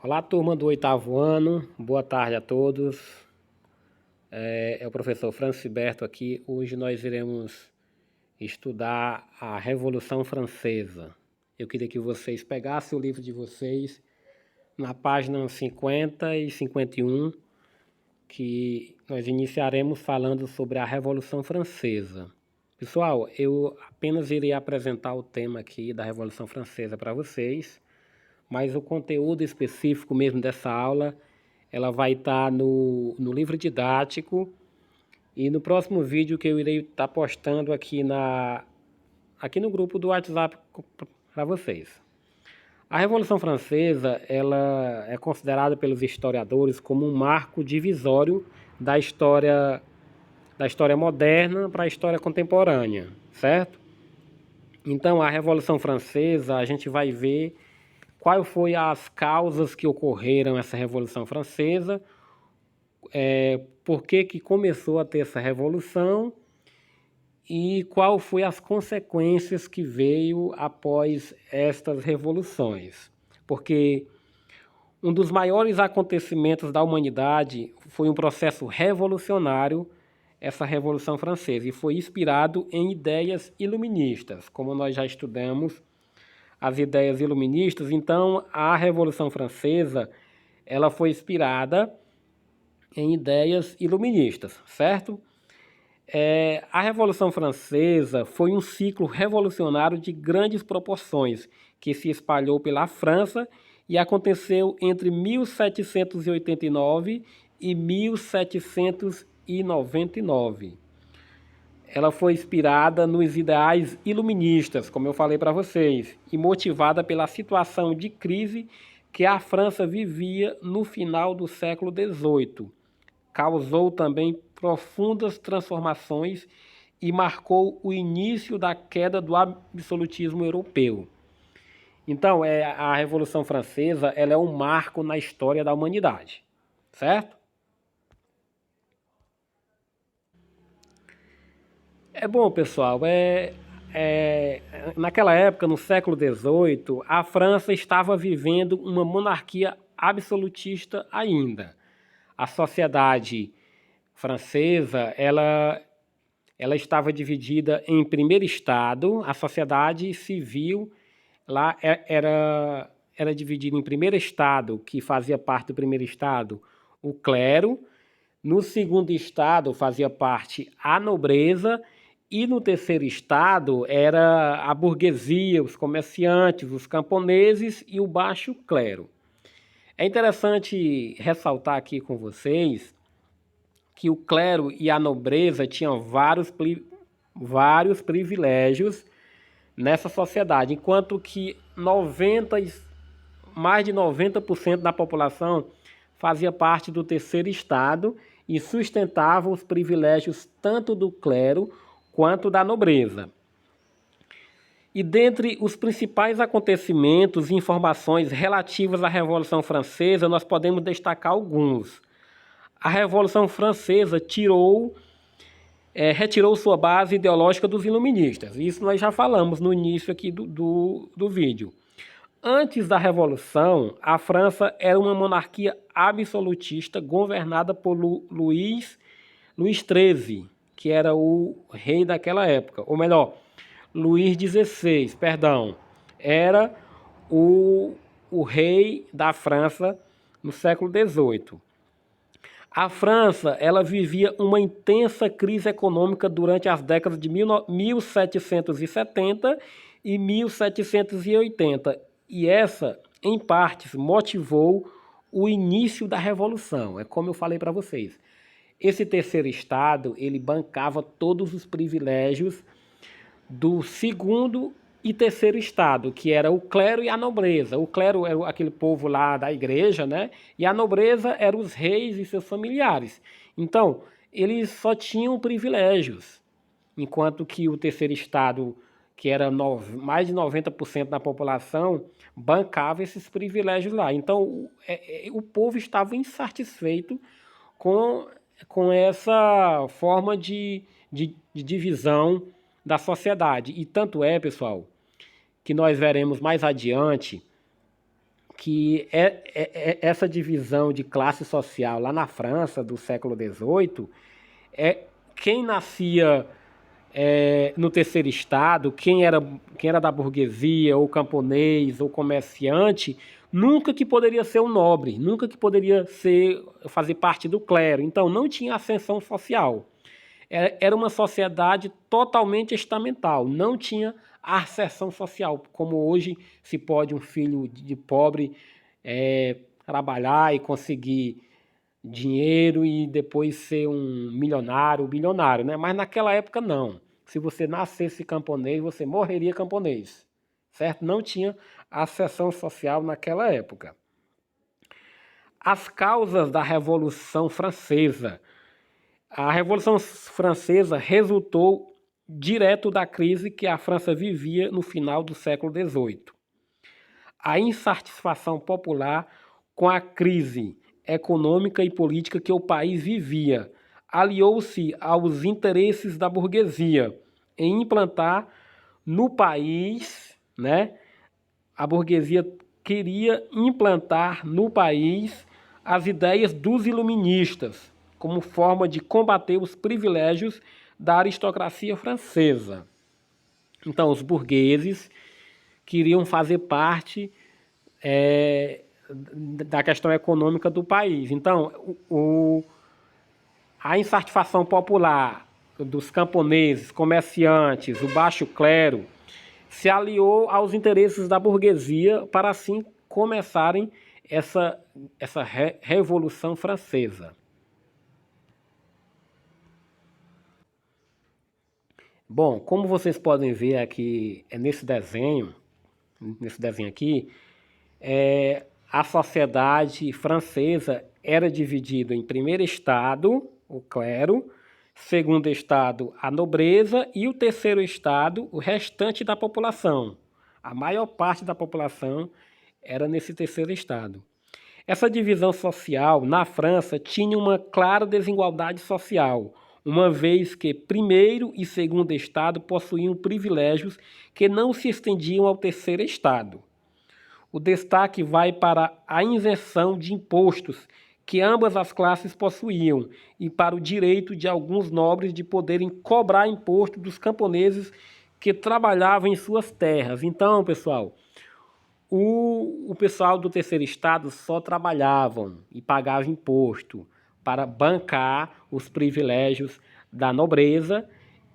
Olá, turma do oitavo ano, boa tarde a todos. É o professor Franciberto aqui. Hoje nós iremos estudar a Revolução Francesa. Eu queria que vocês pegassem o livro de vocês na página 50 e 51, que nós iniciaremos falando sobre a Revolução Francesa. Pessoal, eu apenas irei apresentar o tema aqui da Revolução Francesa para vocês, mas o conteúdo específico mesmo dessa aula, ela vai estar no livro didático e no próximo vídeo que eu irei estar postando aqui no grupo do WhatsApp para vocês. A Revolução Francesa, ela é considerada pelos historiadores como um marco divisório da história moderna para a história contemporânea, certo? Então, a Revolução Francesa, a gente vai ver quais foram as causas que ocorreram essa Revolução Francesa, por que começou a ter essa revolução e qual foi as consequências que veio após estas revoluções. Porque um dos maiores acontecimentos da humanidade foi um processo revolucionário, essa Revolução Francesa, e foi inspirado em ideias iluministas, como nós já estudamos as ideias iluministas. Então, a Revolução Francesa, ela foi inspirada em ideias iluministas, certo? A Revolução Francesa foi um ciclo revolucionário de grandes proporções que se espalhou pela França e aconteceu entre 1789 e 1799. Ela foi inspirada nos ideais iluministas, como eu falei para vocês, e motivada pela situação de crise que a França vivia no final do século XVIII. Causou também profundas transformações e marcou o início da queda do absolutismo europeu. Então, a Revolução Francesa, ela é um marco na história da humanidade, certo? Bom, pessoal, naquela época, no século XVIII, a França estava vivendo uma monarquia absolutista ainda. A sociedade francesa, ela estava dividida em primeiro estado, a sociedade civil lá era dividida em primeiro estado, que fazia parte do primeiro estado, o clero, no segundo estado fazia parte a nobreza e no terceiro estado era a burguesia, os comerciantes, os camponeses e o baixo clero. É interessante ressaltar aqui com vocês que o clero e a nobreza tinham vários privilégios nessa sociedade, enquanto que mais de 90% da população fazia parte do terceiro estado e sustentava os privilégios tanto do clero quanto da nobreza. E dentre os principais acontecimentos e informações relativas à Revolução Francesa, nós podemos destacar alguns. A Revolução Francesa retirou sua base ideológica dos iluministas. Isso nós já falamos no início aqui do vídeo. Antes da Revolução, a França era uma monarquia absolutista governada por Luís XIII, que era o rei daquela época. Ou melhor, Luís XVI, perdão, era o rei da França no século XVIII. A França, ela vivia uma intensa crise econômica durante as décadas de 1770 e 1780, e essa, em partes, motivou o início da Revolução. É como eu falei para vocês. Esse terceiro estado, ele bancava todos os privilégios do segundo e terceiro estado, que era o clero e a nobreza. O clero era aquele povo lá da igreja, né? E a nobreza eram os reis e seus familiares. Então, eles só tinham privilégios, enquanto que o terceiro estado, que era mais de 90% da população, bancava esses privilégios lá. Então, o povo estava insatisfeito com essa forma de divisão da sociedade. E tanto é, pessoal, que nós veremos mais adiante que essa divisão de classe social lá na França do século XVIII, quem nascia no terceiro estado, quem era da burguesia, ou camponês, ou comerciante, nunca que poderia ser um nobre, nunca que poderia fazer parte do clero. Então, não tinha ascensão social. Era uma sociedade totalmente estamental, não tinha ascensão social, como hoje se pode um filho de pobre trabalhar e conseguir dinheiro e depois ser um milionário, bilionário, né? Mas naquela época não. Se você nascesse camponês, você morreria camponês, certo? Não tinha ascensão social naquela época. As causas da Revolução Francesa. A Revolução Francesa resultou direto da crise que a França vivia no final do século XVIII. A insatisfação popular com a crise econômica e política que o país vivia aliou-se aos interesses da burguesia em implantar no país, né? A burguesia queria implantar no país as ideias dos iluministas, como forma de combater os privilégios da aristocracia francesa. Então, os burgueses queriam fazer parte da questão econômica do país. Então, a insatisfação popular dos camponeses, comerciantes, o baixo clero, se aliou aos interesses da burguesia para assim começarem essa Revolução Francesa. Bom, como vocês podem ver aqui nesse desenho aqui, a sociedade francesa era dividida em primeiro estado, o clero, segundo estado, a nobreza e o terceiro estado, o restante da população. A maior parte da população era nesse terceiro estado. Essa divisão social na França tinha uma clara desigualdade social, uma vez que primeiro e segundo estado possuíam privilégios que não se estendiam ao terceiro estado. O destaque vai para a isenção de impostos que ambas as classes possuíam e para o direito de alguns nobres de poderem cobrar imposto dos camponeses que trabalhavam em suas terras. Então, pessoal, o pessoal do terceiro estado só trabalhavam e pagavam imposto para bancar os privilégios da nobreza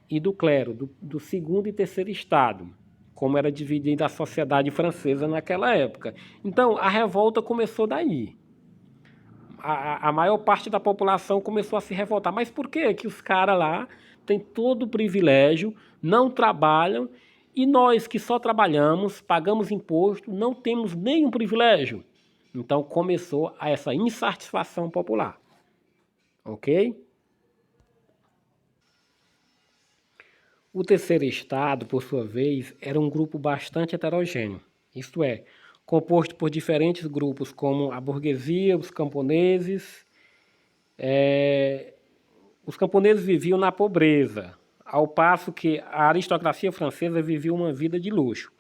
e do clero, do segundo e terceiro estado, como era dividida a sociedade francesa naquela época. Então, a revolta começou daí. A maior parte da população começou a se revoltar. Mas por que que os caras lá têm todo o privilégio, não trabalham, e nós que só trabalhamos, pagamos imposto, não temos nenhum privilégio? Então começou essa insatisfação popular. Ok? O terceiro estado, por sua vez, era um grupo bastante heterogêneo, isto é, composto por diferentes grupos como a burguesia, os camponeses. Os camponeses viviam na pobreza, ao passo que a aristocracia francesa vivia uma vida de luxo.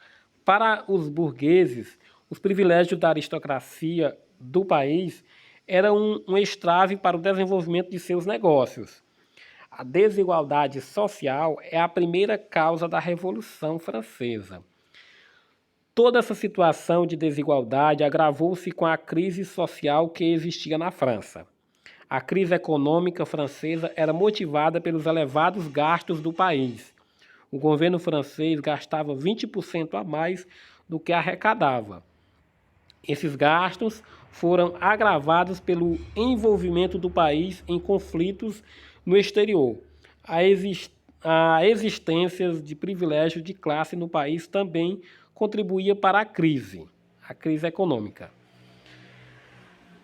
Para os burgueses, os privilégios da aristocracia do país eram um entrave para o desenvolvimento de seus negócios. A desigualdade social é a primeira causa da Revolução Francesa. Toda essa situação de desigualdade agravou-se com a crise social que existia na França. A crise econômica francesa era motivada pelos elevados gastos do país. O governo francês gastava 20% a mais do que arrecadava. Esses gastos foram agravados pelo envolvimento do país em conflitos no exterior. A existência de privilégios de classe no país também contribuía para a crise econômica.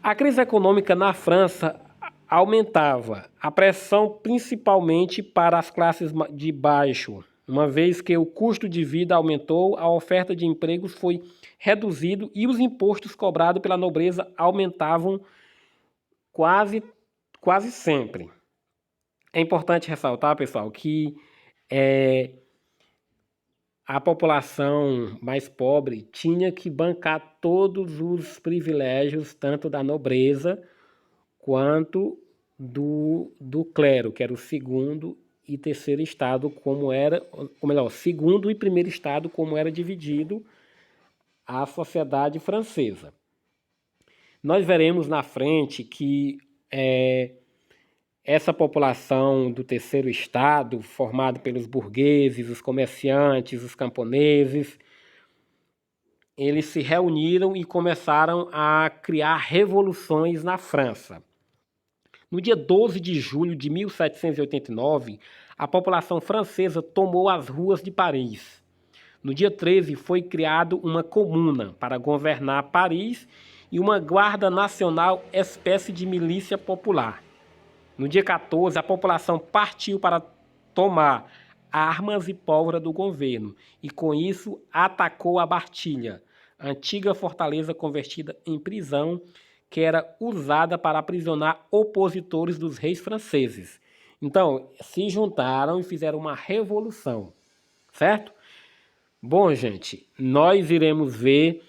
A crise econômica na França aumentava a pressão principalmente para as classes de baixo, uma vez que o custo de vida aumentou, a oferta de empregos foi reduzido e os impostos cobrados pela nobreza aumentavam quase sempre. É importante ressaltar, pessoal, que a população mais pobre tinha que bancar todos os privilégios, tanto da nobreza quanto do clero, que era o segundo e terceiro estado, como era, ou melhor, segundo e primeiro estado, como era dividido a sociedade francesa. Nós veremos na frente que essa população do terceiro estado, formada pelos burgueses, os comerciantes, os camponeses, eles se reuniram e começaram a criar revoluções na França. No dia 12 de julho de 1789, a população francesa tomou as ruas de Paris. No dia 13, foi criado uma comuna para governar Paris e uma guarda nacional, espécie de milícia popular. No dia 14, a população partiu para tomar armas e pólvora do governo e, com isso, atacou a Bastilha, antiga fortaleza convertida em prisão que era usada para aprisionar opositores dos reis franceses. Então, se juntaram e fizeram uma revolução, certo? Bom, gente, nós iremos ver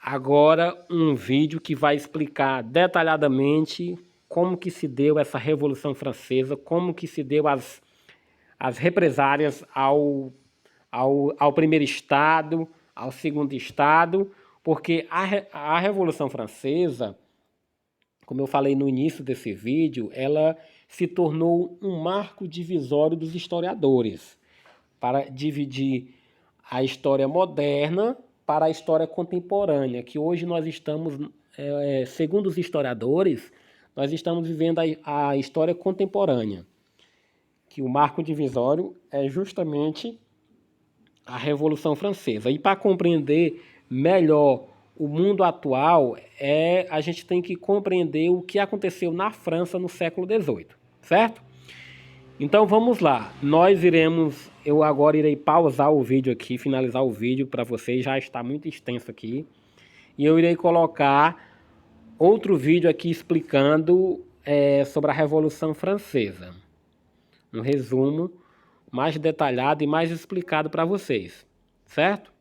agora um vídeo que vai explicar detalhadamente como que se deu essa Revolução Francesa, como que se deu as represálias ao primeiro Estado, ao segundo Estado, porque a Revolução Francesa, como eu falei no início desse vídeo, ela se tornou um marco divisório dos historiadores, para dividir a história moderna para a história contemporânea, que hoje nós estamos, segundo os historiadores, nós estamos vivendo a história contemporânea, que o marco divisório é justamente a Revolução Francesa. E para compreender melhor o mundo atual, a gente tem que compreender o que aconteceu na França no século XVIII, certo? Então vamos lá, eu agora irei pausar o vídeo aqui, finalizar o vídeo para vocês, já está muito extenso aqui. E eu irei colocar outro vídeo aqui explicando sobre a Revolução Francesa. Um resumo mais detalhado e mais explicado para vocês, certo?